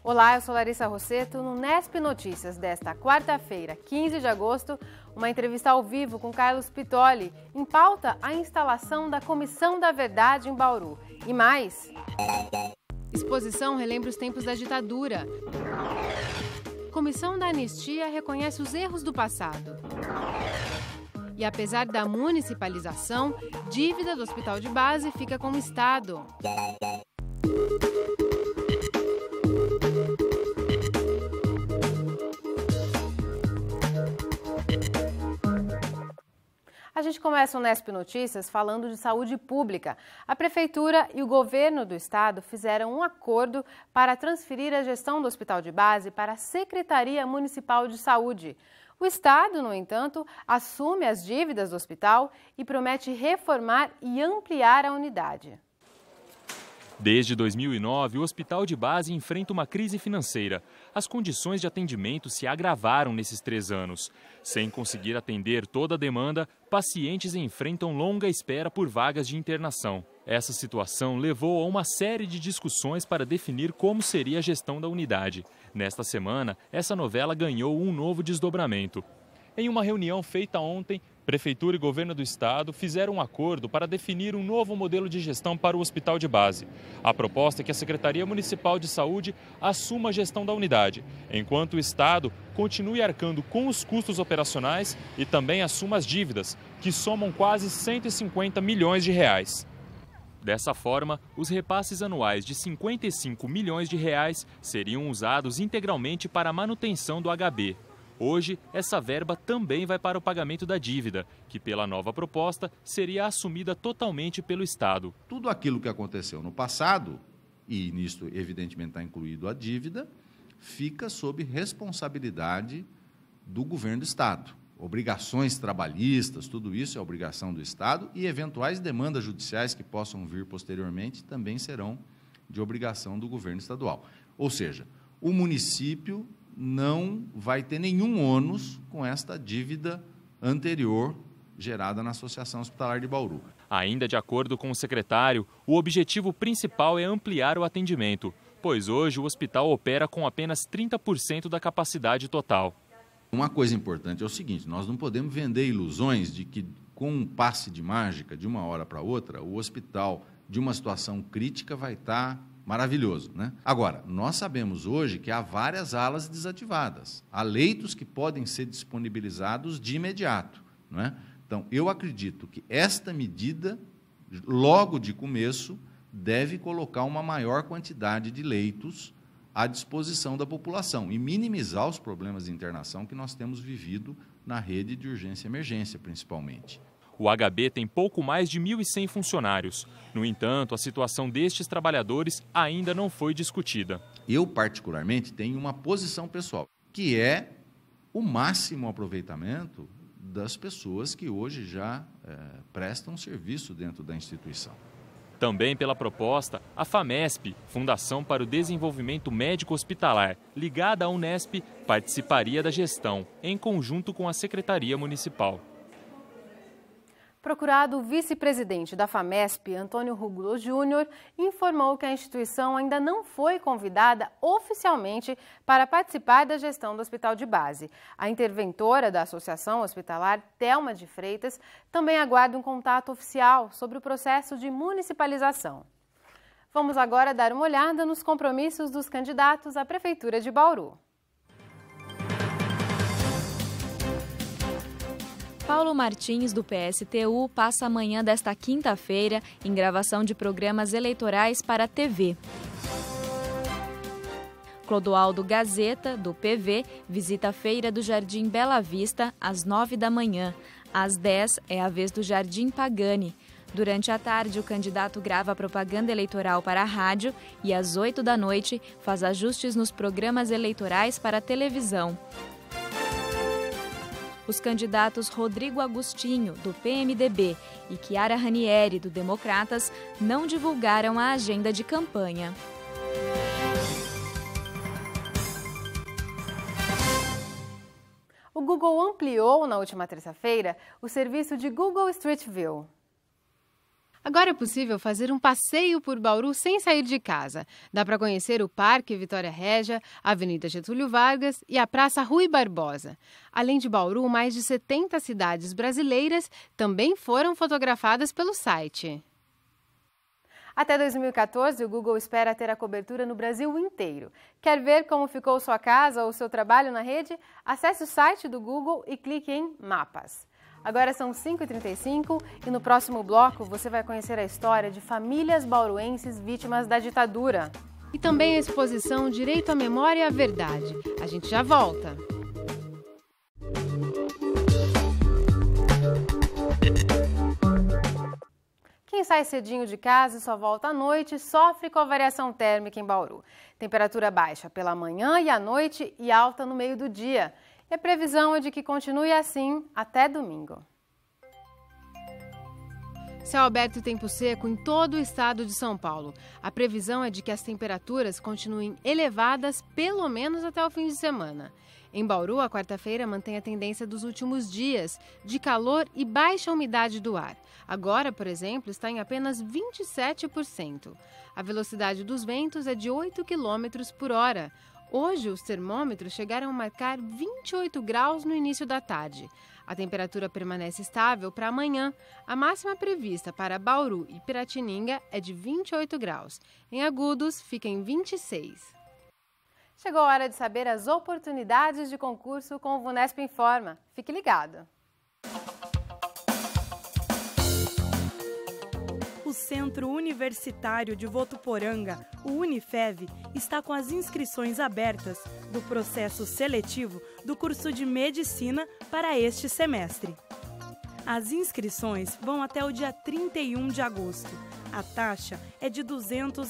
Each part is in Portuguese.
Olá, eu sou Larissa Rosseto. No Nesp Notícias desta quarta-feira, 15 de agosto, uma entrevista ao vivo com Carlos Pittoli. Em pauta, a instalação da Comissão da Verdade em Bauru. E mais... Exposição relembra os tempos da ditadura. Comissão da Anistia reconhece os erros do passado. E apesar da municipalização, dívida do Hospital de Base fica com o Estado. A gente começa o Nesp Notícias falando de saúde pública. A Prefeitura e o Governo do Estado fizeram um acordo para transferir a gestão do Hospital de Base para a Secretaria Municipal de Saúde. O Estado, no entanto, assume as dívidas do hospital e promete reformar e ampliar a unidade. Desde 2009, o Hospital de Base enfrenta uma crise financeira. As condições de atendimento se agravaram nesses 3 anos. Sem conseguir atender toda a demanda, pacientes enfrentam longa espera por vagas de internação. Essa situação levou a uma série de discussões para definir como seria a gestão da unidade. Nesta semana, essa novela ganhou um novo desdobramento. Em uma reunião feita ontem, Prefeitura e Governo do Estado fizeram um acordo para definir um novo modelo de gestão para o Hospital de Base. A proposta é que a Secretaria Municipal de Saúde assuma a gestão da unidade, enquanto o Estado continue arcando com os custos operacionais e também assuma as dívidas, que somam quase 150 milhões de reais. Dessa forma, os repasses anuais de 55 milhões de reais seriam usados integralmente para a manutenção do HB. Hoje, essa verba também vai para o pagamento da dívida, que pela nova proposta seria assumida totalmente pelo Estado. Tudo aquilo que aconteceu no passado, e nisto evidentemente está incluído a dívida, fica sob responsabilidade do governo do Estado. Obrigações trabalhistas, tudo isso é obrigação do Estado e eventuais demandas judiciais que possam vir posteriormente também serão de obrigação do governo estadual. Ou seja, o município não vai ter nenhum ônus com esta dívida anterior gerada na Associação Hospitalar de Bauru. Ainda de acordo com o secretário, o objetivo principal é ampliar o atendimento, pois hoje o hospital opera com apenas 30% da capacidade total. Uma coisa importante é o seguinte, nós não podemos vender ilusões de que com um passe de mágica de uma hora para outra, o hospital de uma situação crítica vai estar maravilhoso, né? Agora, nós sabemos hoje que há várias alas desativadas. Há leitos que podem ser disponibilizados de imediato, não é? Então, eu acredito que esta medida, logo de começo, deve colocar uma maior quantidade de leitos à disposição da população e minimizar os problemas de internação que nós temos vivido na rede de urgência e emergência, principalmente. O HB tem pouco mais de 1.100 funcionários. No entanto, a situação destes trabalhadores ainda não foi discutida. Eu, particularmente, tenho uma posição pessoal, que é o máximo aproveitamento das pessoas que hoje já prestam serviço dentro da instituição. Também pela proposta, a FAMESP, Fundação para o Desenvolvimento Médico Hospitalar, ligada à Unesp, participaria da gestão, em conjunto com a Secretaria Municipal. Procurado, o vice-presidente da FAMESP, Antônio Ruggolo Júnior, informou que a instituição ainda não foi convidada oficialmente para participar da gestão do Hospital de Base. A interventora da Associação Hospitalar, Thelma de Freitas, também aguarda um contato oficial sobre o processo de municipalização. Vamos agora dar uma olhada nos compromissos dos candidatos à Prefeitura de Bauru. Paulo Martins, do PSTU, passa amanhã desta quinta-feira em gravação de programas eleitorais para a TV. Clodoaldo Gazeta, do PV, visita a Feira do Jardim Bela Vista às 9 da manhã. Às 10 é a vez do Jardim Pagani. Durante a tarde, o candidato grava propaganda eleitoral para a rádio e às 8 da noite faz ajustes nos programas eleitorais para a televisão. Os candidatos Rodrigo Agostinho, do PMDB, e Chiara Ranieri, do Democratas, não divulgaram a agenda de campanha. O Google ampliou, na última terça-feira, o serviço de Google Street View. Agora é possível fazer um passeio por Bauru sem sair de casa. Dá para conhecer o Parque Vitória Régia, a Avenida Getúlio Vargas e a Praça Rui Barbosa. Além de Bauru, mais de 70 cidades brasileiras também foram fotografadas pelo site. Até 2014, o Google espera ter a cobertura no Brasil inteiro. Quer ver como ficou sua casa ou seu trabalho na rede? Acesse o site do Google e clique em Mapas. Agora são 5h35 e no próximo bloco você vai conhecer a história de famílias bauruenses vítimas da ditadura. E também a exposição Direito à Memória e à Verdade. A gente já volta. Quem sai cedinho de casa e só volta à noite sofre com a variação térmica em Bauru. Temperatura baixa pela manhã e à noite e alta no meio do dia. E a previsão é de que continue assim até domingo. Céu aberto e tempo seco em todo o estado de São Paulo. A previsão é de que as temperaturas continuem elevadas pelo menos até o fim de semana. Em Bauru, a quarta-feira mantém a tendência dos últimos dias, de calor e baixa umidade do ar. Agora, por exemplo, está em apenas 27%. A velocidade dos ventos é de 8 km por hora. Hoje, os termômetros chegaram a marcar 28 graus no início da tarde. A temperatura permanece estável para amanhã. A máxima prevista para Bauru e Piratininga é de 28 graus. Em Agudos, fica em 26. Chegou a hora de saber as oportunidades de concurso com o VUNESP Informa. Fique ligado! O Centro Universitário de Votuporanga, o Unifev, está com as inscrições abertas do processo seletivo do curso de Medicina para este semestre. As inscrições vão até o dia 31 de agosto. A taxa é de R$ 200.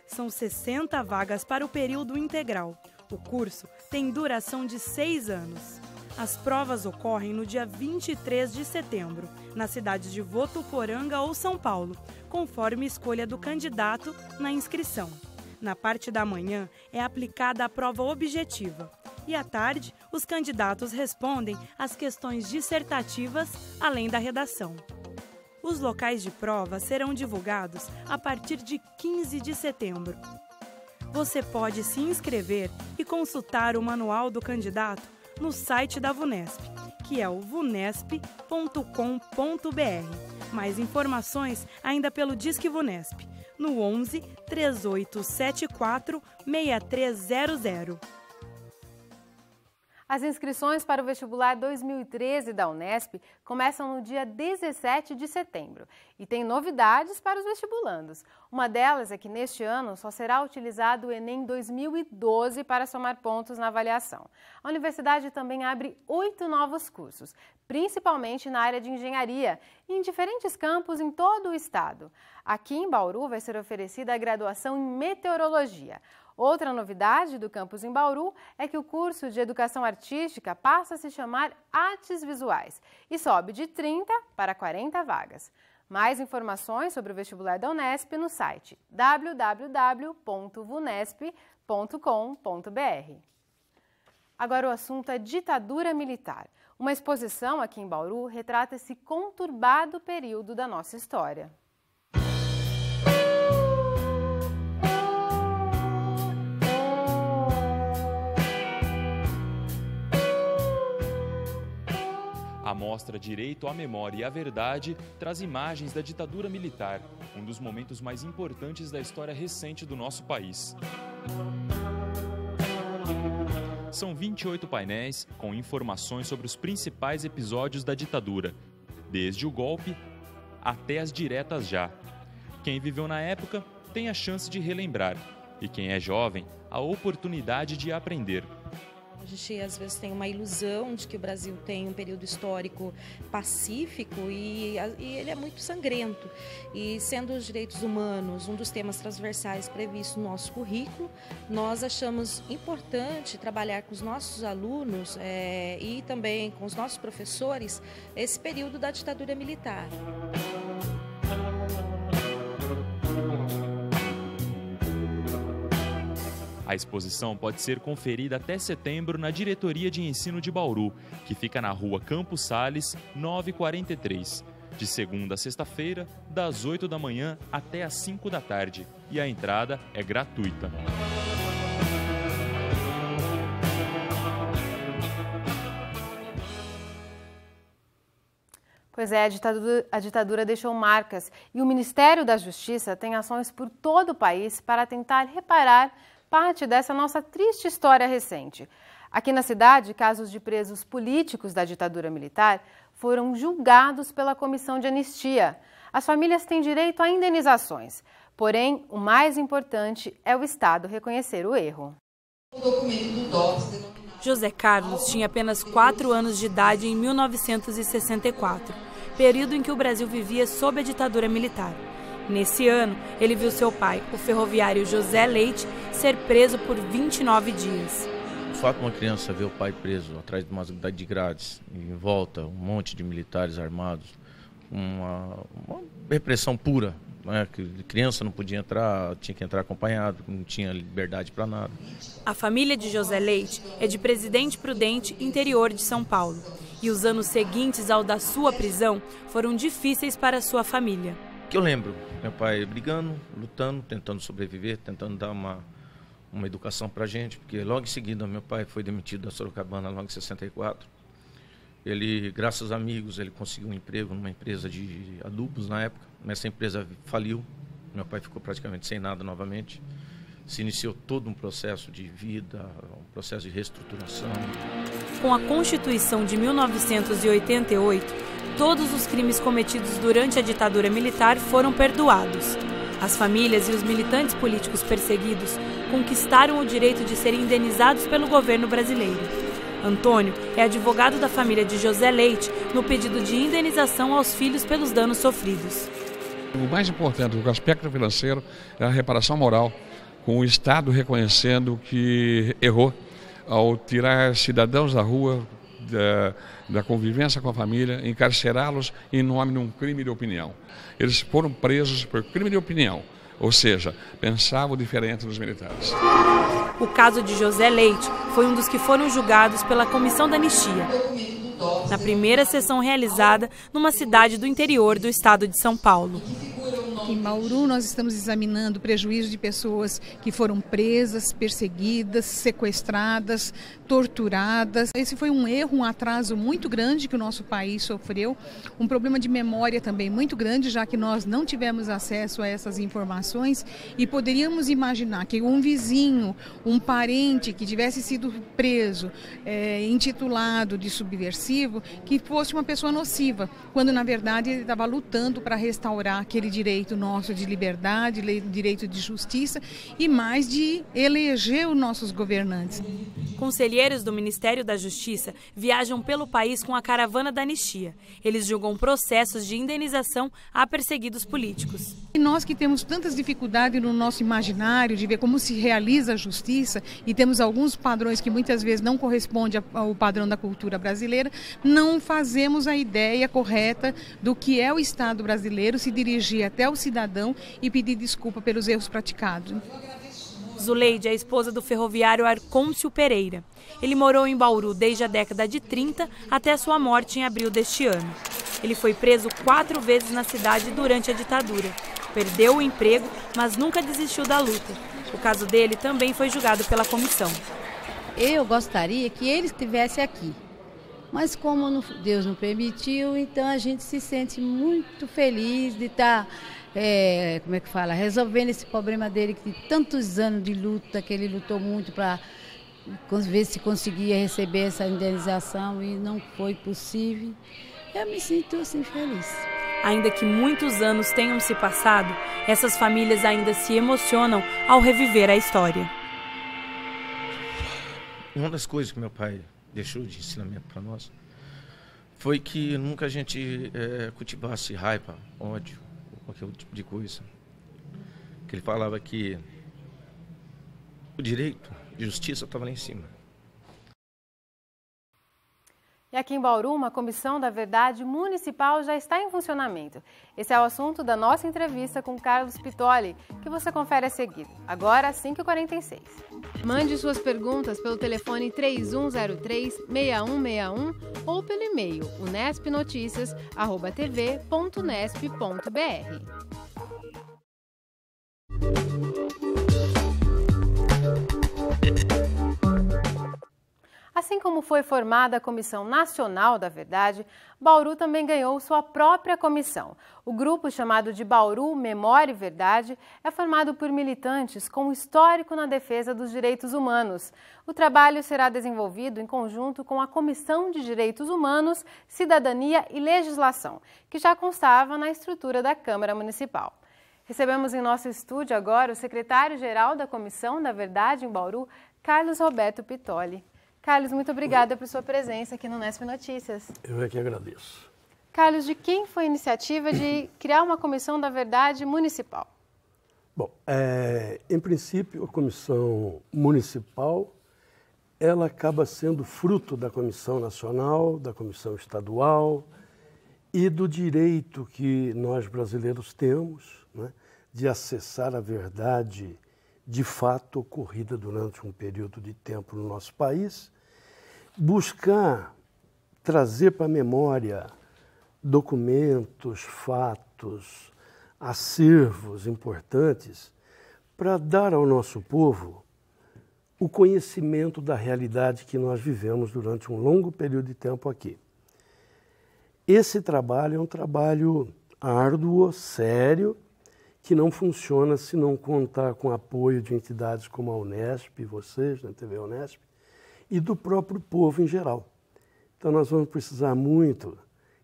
São 60 vagas para o período integral. O curso tem duração de 6 anos. As provas ocorrem no dia 23 de setembro, nas cidades de Votuporanga ou São Paulo, conforme escolha do candidato na inscrição. Na parte da manhã é aplicada a prova objetiva e à tarde os candidatos respondem às questões dissertativas, além da redação. Os locais de prova serão divulgados a partir de 15 de setembro. Você pode se inscrever e consultar o manual do candidato no site da VUNESP, que é o vunesp.com.br. Mais informações ainda pelo Disque VUNESP, no 11 3874 6300. As inscrições para o vestibular 2013 da Unesp começam no dia 17 de setembro e tem novidades para os vestibulandos. Uma delas é que neste ano só será utilizado o Enem 2012 para somar pontos na avaliação. A universidade também abre 8 novos cursos, principalmente na área de engenharia, e em diferentes campos em todo o estado. Aqui em Bauru vai ser oferecida a graduação em meteorologia. Outra novidade do campus em Bauru é que o curso de Educação Artística passa a se chamar Artes Visuais e sobe de 30 para 40 vagas. Mais informações sobre o vestibular da Unesp no site www.vunesp.com.br. Agora o assunto é ditadura militar. Uma exposição aqui em Bauru retrata esse conturbado período da nossa história. A mostra Direito à Memória e à Verdade traz imagens da ditadura militar, um dos momentos mais importantes da história recente do nosso país. São 28 painéis com informações sobre os principais episódios da ditadura, desde o golpe até as diretas já. Quem viveu na época tem a chance de relembrar, e quem é jovem, a oportunidade de aprender. A gente às vezes tem uma ilusão de que o Brasil tem um período histórico pacífico e ele é muito sangrento. E sendo os direitos humanos um dos temas transversais previstos no nosso currículo, nós achamos importante trabalhar com os nossos alunos e também com os nossos professores esse período da ditadura militar. A exposição pode ser conferida até setembro na Diretoria de Ensino de Bauru, que fica na rua Campos Sales, 943. De segunda a sexta-feira, das 8 da manhã até às 5 da tarde. E a entrada é gratuita. Pois é, a ditadura deixou marcas e o Ministério da Justiça tem ações por todo o país para tentar reparar parte dessa nossa triste história recente. Aqui na cidade, casos de presos políticos da ditadura militar foram julgados pela Comissão de Anistia. As famílias têm direito a indenizações, porém, o mais importante é o Estado reconhecer o erro. O documento do DOPS José Carlos tinha apenas 4 anos de idade em 1964, período em que o Brasil vivia sob a ditadura militar. Nesse ano, ele viu seu pai, o ferroviário José Leite, ser preso por 29 dias. O fato de uma criança ver o pai preso atrás de uma unidade de grades, em volta um monte de militares armados, uma repressão pura, né? Que criança não podia entrar, tinha que entrar acompanhado, não tinha liberdade para nada. A família de José Leite é de Presidente Prudente, interior de São Paulo. E os anos seguintes ao da sua prisão foram difíceis para a sua família. Que eu lembro, meu pai brigando, lutando, tentando sobreviver, tentando dar uma educação para a gente, porque logo em seguida meu pai foi demitido da Sorocabana, logo em 64. Ele, graças a amigos, ele conseguiu um emprego numa empresa de adubos na época, mas essa empresa faliu, meu pai ficou praticamente sem nada novamente. Se iniciou todo um processo de vida, um processo de reestruturação. Com a Constituição de 1988, todos os crimes cometidos durante a ditadura militar foram perdoados. As famílias e os militantes políticos perseguidos conquistaram o direito de serem indenizados pelo governo brasileiro. Antônio é advogado da família de José Leite no pedido de indenização aos filhos pelos danos sofridos. O mais importante do aspecto financeiro é a reparação moral, com o Estado reconhecendo que errou ao tirar cidadãos da rua, da convivência com a família, encarcerá-los em nome de um crime de opinião. Eles foram presos por crime de opinião, ou seja, pensavam diferente dos militares. O caso de José Leite foi um dos que foram julgados pela Comissão da Anistia, na primeira sessão realizada numa cidade do interior do estado de São Paulo. Em Bauru, nós estamos examinando o prejuízo de pessoas que foram presas, perseguidas, sequestradas, torturadas. Esse foi um erro, um atraso muito grande que o nosso país sofreu, um problema de memória também muito grande, já que nós não tivemos acesso a essas informações e poderíamos imaginar que um vizinho, um parente que tivesse sido preso, intitulado de subversivo, que fosse uma pessoa nociva, quando na verdade ele estava lutando para restaurar aquele direito nosso de liberdade, direito de justiça e mais de eleger os nossos governantes. Conselheiros do Ministério da Justiça viajam pelo país com a caravana da anistia. Eles julgam processos de indenização a perseguidos políticos. E nós que temos tantas dificuldades no nosso imaginário de ver como se realiza a justiça e temos alguns padrões que muitas vezes não correspondem ao padrão da cultura brasileira, não fazemos a ideia correta do que é o Estado brasileiro se dirigir até o cidadão e pedir desculpa pelos erros praticados. Zuleide é a esposa do ferroviário Arcôncio Pereira. Ele morou em Bauru desde a década de 30 até a sua morte em abril deste ano. Ele foi preso 4 vezes na cidade durante a ditadura. Perdeu o emprego, mas nunca desistiu da luta. O caso dele também foi julgado pela comissão. Eu gostaria que ele estivesse aqui, mas como Deus não permitiu, então a gente se sente muito feliz de estar resolvendo esse problema dele, que de tantos anos de luta, que ele lutou muito para ver se conseguia receber essa indenização e não foi possível. Eu me sinto assim feliz. Ainda que muitos anos tenham se passado, essas famílias ainda se emocionam ao reviver a história. Uma das coisas que meu pai deixou de ensinamento para nós foi que nunca a gente cultivasse raiva, ódio, qualquer tipo de coisa. Que ele falava que o direito de justiça estava lá em cima. E aqui em Bauru, uma comissão da verdade municipal já está em funcionamento. Esse é o assunto da nossa entrevista com Carlos Pittoli, que você confere a seguir, agora às 5h46. Mande suas perguntas pelo telefone 3103-6161 ou pelo e-mail unespnoticias@tv.unesp.br. Assim como foi formada a Comissão Nacional da Verdade, Bauru também ganhou sua própria comissão. O grupo, chamado de Bauru Memória e Verdade, é formado por militantes com histórico na defesa dos direitos humanos. O trabalho será desenvolvido em conjunto com a Comissão de Direitos Humanos, Cidadania e Legislação, que já constava na estrutura da Câmara Municipal. Recebemos em nosso estúdio agora o secretário-geral da Comissão da Verdade em Bauru, Carlos Roberto Pittoli. Carlos, muito obrigada por sua presença aqui no Unesp Notícias. Eu é que agradeço. Carlos, de quem foi a iniciativa de criar uma Comissão da Verdade municipal? Bom, em princípio, a Comissão Municipal, ela acaba sendo fruto da Comissão Nacional, da Comissão Estadual e do direito que nós brasileiros temos, né, de acessar a verdade de fato ocorrida durante um período de tempo no nosso país, buscar trazer para a memória documentos, fatos, acervos importantes para dar ao nosso povo o conhecimento da realidade que nós vivemos durante um longo período de tempo aqui. Esse trabalho é um trabalho árduo, sério, que não funciona se não contar com o apoio de entidades como a Unesp, vocês, na TV Unesp, e do próprio povo em geral. Então nós vamos precisar muito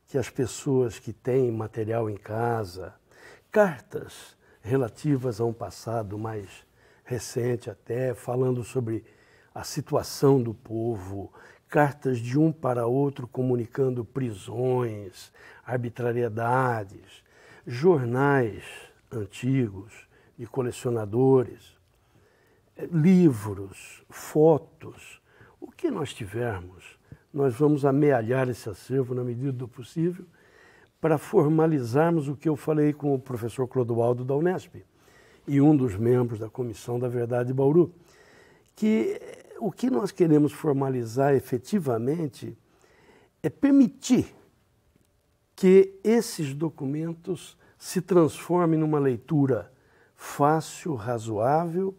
que as pessoas que têm material em casa, cartas relativas a um passado mais recente até, falando sobre a situação do povo, cartas de um para outro comunicando prisões, arbitrariedades, jornais antigos, de colecionadores, livros, fotos, o que nós tivermos, nós vamos amealhar esse acervo na medida do possível para formalizarmos o que eu falei com o professor Clodoaldo da Unesp e um dos membros da Comissão da Verdade de Bauru, que o que nós queremos formalizar efetivamente é permitir que esses documentos se transforme numa leitura fácil, razoável,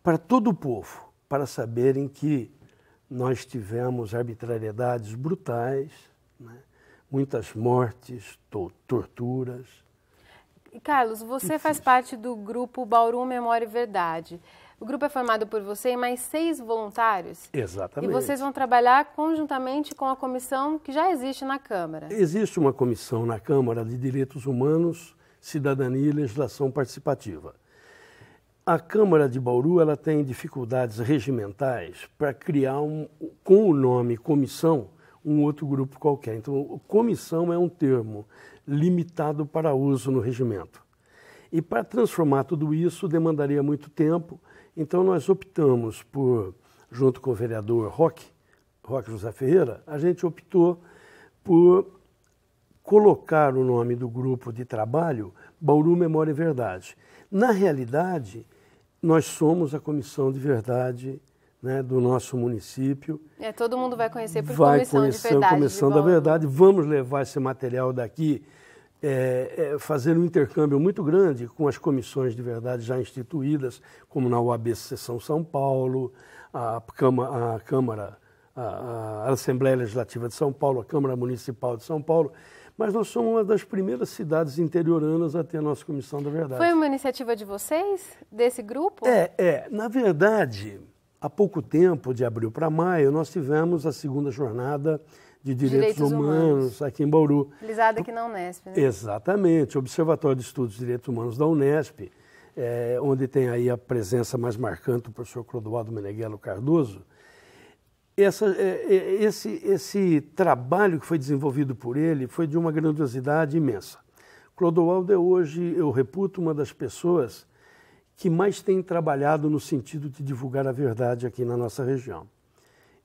para todo o povo, para saberem que nós tivemos arbitrariedades brutais, né? Muitas mortes, torturas. Carlos, você faz parte do grupo Bauru Memória e Verdade. O grupo é formado por você e mais 6 voluntários. Exatamente. E vocês vão trabalhar conjuntamente com a comissão que já existe na Câmara. Existe uma comissão na Câmara de Direitos Humanos, Cidadania e Legislação Participativa. A Câmara de Bauru ela tem dificuldades regimentais para criar, com o nome comissão, um outro grupo qualquer. Então, comissão é um termo limitado para uso no regimento. E para transformar tudo isso demandaria muito tempo. Então nós optamos por, junto com o vereador Roque José Ferreira, a gente optou por colocar o nome do grupo de trabalho Bauru Memória e Verdade. Na realidade, nós somos a Comissão de Verdade, né, do nosso município. Todo mundo vai conhecer por Comissão de Verdade. A Comissão da Verdade. Vamos levar esse material daqui, fazer um intercâmbio muito grande com as comissões de verdade já instituídas, como na UAB Seção São Paulo, a Assembleia Legislativa de São Paulo, a Câmara Municipal de São Paulo, mas nós somos uma das primeiras cidades interioranas a ter a nossa Comissão da Verdade. Foi uma iniciativa de vocês, desse grupo? Na verdade, há pouco tempo, de abril para maio, nós tivemos a 2ª jornada de Direitos Humanos aqui em Bauru. Realizada aqui na Unesp, né? Exatamente, o Observatório de Estudos de Direitos Humanos da Unesp, onde tem aí a presença mais marcante do professor Clodoaldo Meneghello Cardoso. Esse trabalho que foi desenvolvido por ele foi de uma grandiosidade imensa. Clodoaldo é hoje, eu reputo, uma das pessoas que mais tem trabalhado no sentido de divulgar a verdade aqui na nossa região.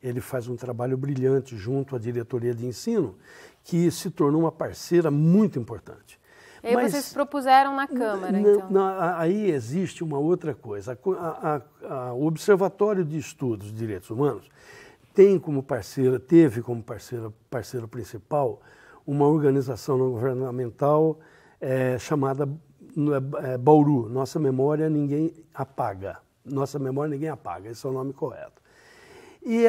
ele faz um trabalho brilhante junto à diretoria de ensino, que se tornou uma parceira muito importante. E aí vocês propuseram na Câmara, então? Aí existe uma outra coisa. O Observatório de Estudos de Direitos Humanos teve como parceiro principal uma organização não governamental chamada Bauru, Nossa Memória Ninguém Apaga. Nossa Memória Ninguém Apaga, esse é o nome correto. E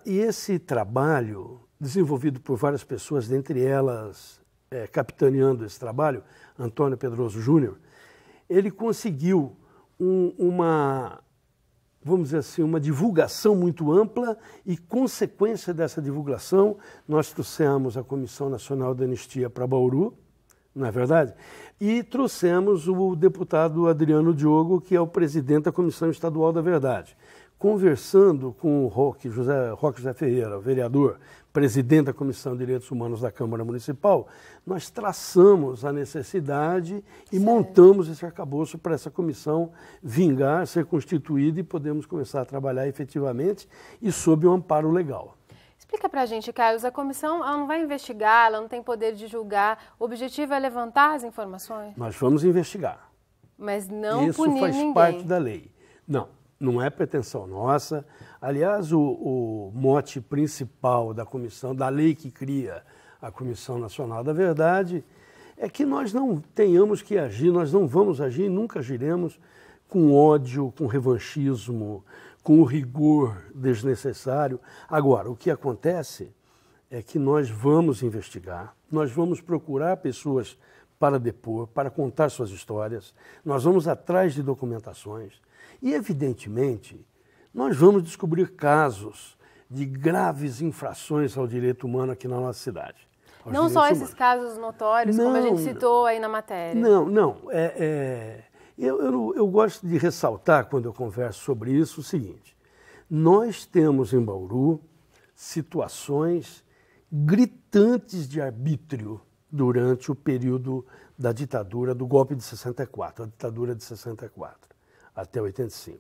esse trabalho, desenvolvido por várias pessoas, dentre elas, capitaneando esse trabalho, Antônio Pedroso Júnior, ele conseguiu vamos dizer assim, uma divulgação muito ampla e, consequência dessa divulgação, nós trouxemos a Comissão Nacional da Anistia para Bauru, não é verdade? E trouxemos o deputado Adriano Diogo, que é o presidente da Comissão Estadual da Verdade. Conversando com o Roque José Ferreira, vereador, presidente da Comissão de Direitos Humanos da Câmara Municipal, nós traçamos a necessidade e montamos esse arcabouço para essa comissão vingar, ser constituída e podemos começar a trabalhar efetivamente e sob um amparo legal. Explica para a gente, Carlos, a comissão ela não vai investigar, ela não tem poder de julgar, o objetivo é levantar as informações? Nós vamos investigar. Mas não punir ninguém. Isso faz parte da lei. Não é pretensão nossa. Aliás, o mote principal da comissão, da lei que cria a Comissão Nacional da Verdade, é que nós não tenhamos que agir, nós não vamos agir, nunca agiremos com ódio, com revanchismo, com o rigor desnecessário. Agora, o que acontece é que nós vamos investigar, nós vamos procurar pessoas para depor, para contar suas histórias, nós vamos atrás de documentações. E, evidentemente, nós vamos descobrir casos de graves infrações ao direito humano aqui na nossa cidade. Não só esses casos notórios, como a gente citou aí na matéria. Eu gosto de ressaltar, quando eu converso sobre isso, o seguinte. Nós temos em Bauru situações gritantes de arbítrio durante o período da ditadura, do golpe de 64, a ditadura de 64. Até 85.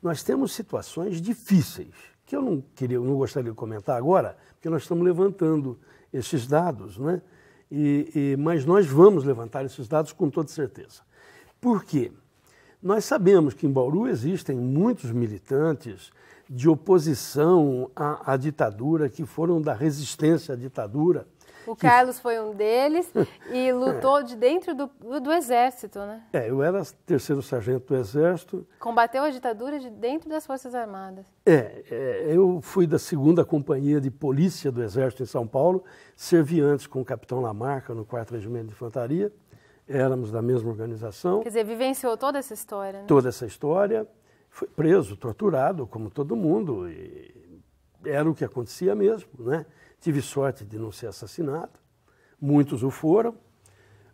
Nós temos situações difíceis, que eu não gostaria de comentar agora, porque nós estamos levantando esses dados, né? Mas nós vamos levantar esses dados com toda certeza. Por quê? Nós sabemos que em Bauru existem muitos militantes de oposição à ditadura, que foram da resistência à ditadura. O Carlos foi um deles e lutou de dentro do Exército, né? Eu era terceiro sargento do Exército. Combateu a ditadura de dentro das Forças Armadas. Eu fui da 2ª Companhia de Polícia do Exército em São Paulo, servi antes com o capitão Lamarca no 4º Regimento de Infantaria, éramos da mesma organização. Quer dizer, vivenciou toda essa história, né? Toda essa história, fui preso, torturado, como todo mundo, e era o que acontecia mesmo, né? Tive sorte de não ser assassinado, muitos o foram,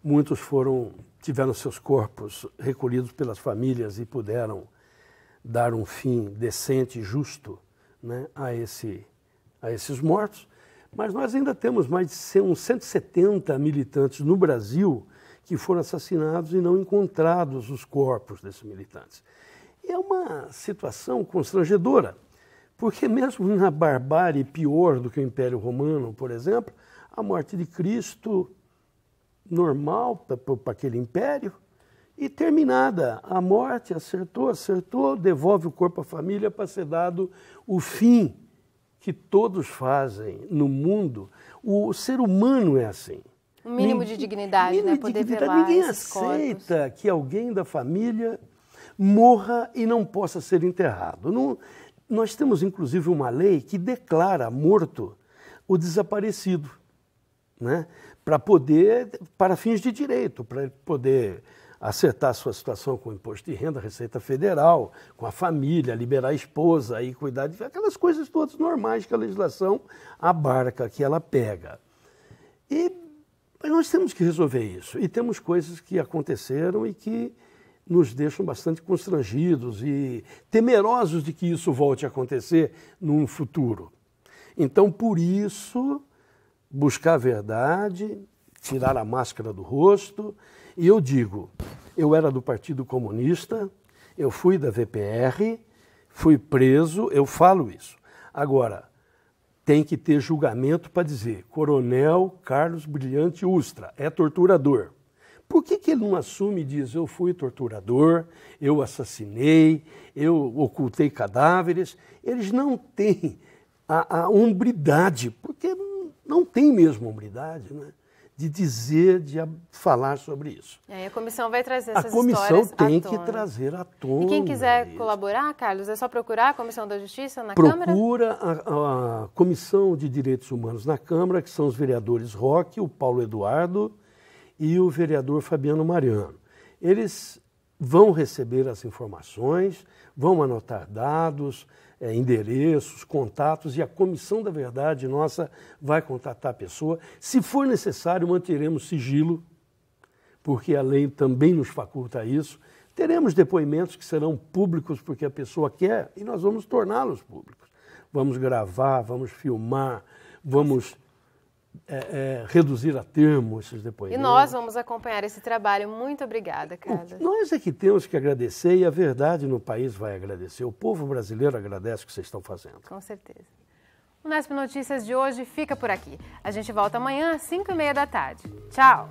muitos tiveram seus corpos recolhidos pelas famílias e puderam dar um fim decente e justo, né, a esses mortos. Mas nós ainda temos mais de uns 170 militantes no Brasil que foram assassinados e não encontrados os corpos desses militantes. E é uma situação constrangedora. Porque mesmo na barbárie pior do que o Império Romano, por exemplo, a morte de Cristo, normal para aquele império, e terminada. A morte acertou, devolve o corpo à família para ser dado o fim que todos fazem no mundo. O ser humano é assim. Um mínimo de dignidade, né? Poder velar ninguém esses aceita corpos. Que alguém da família morra e não possa ser enterrado. Nós temos, inclusive, uma lei que declara morto o desaparecido, né? Para fins de direito, para ele poder acertar a sua situação com o imposto de renda, Receita Federal, com a família, liberar a esposa e cuidar de aquelas coisas todas normais que a legislação abarca, que ela pega. Mas nós temos que resolver isso. E temos coisas que aconteceram e que nos deixam bastante constrangidos e temerosos de que isso volte a acontecer num futuro. Então, por isso, buscar a verdade, tirar a máscara do rosto. E eu digo, eu era do Partido Comunista, eu fui da VPR, fui preso, eu falo isso. Agora, tem que ter julgamento para dizer Coronel Carlos Brilhante Ustra é torturador. Por que ele não assume e diz, eu fui torturador, eu assassinei, eu ocultei cadáveres? Eles não têm a hombridade, porque não tem mesmo hombridade, né? De dizer, de falar sobre isso. E aí a comissão vai trazer essas histórias à tona. A comissão tem que trazer à tona. E quem quiser colaborar, Carlos, é só procurar a Comissão da Justiça na Câmara? Procura a Comissão de Direitos Humanos na Câmara, que são os vereadores Roque, o Paulo Eduardo e o vereador Fabiano Mariano. Eles vão receber as informações, vão anotar dados, endereços, contatos, e a Comissão da Verdade nossa vai contatar a pessoa. Se for necessário, manteremos sigilo, porque a lei também nos faculta isso. Teremos depoimentos que serão públicos porque a pessoa quer e nós vamos torná-los públicos. Vamos gravar, vamos filmar, vamos reduzir a termo esses depoimentos. E nós vamos acompanhar esse trabalho. Muito obrigada, Carlos. Nós é que temos que agradecer e a verdade no país vai agradecer. O povo brasileiro agradece o que vocês estão fazendo. Com certeza. O Unesp Notícias de hoje fica por aqui. A gente volta amanhã às 5h30 da tarde. Tchau!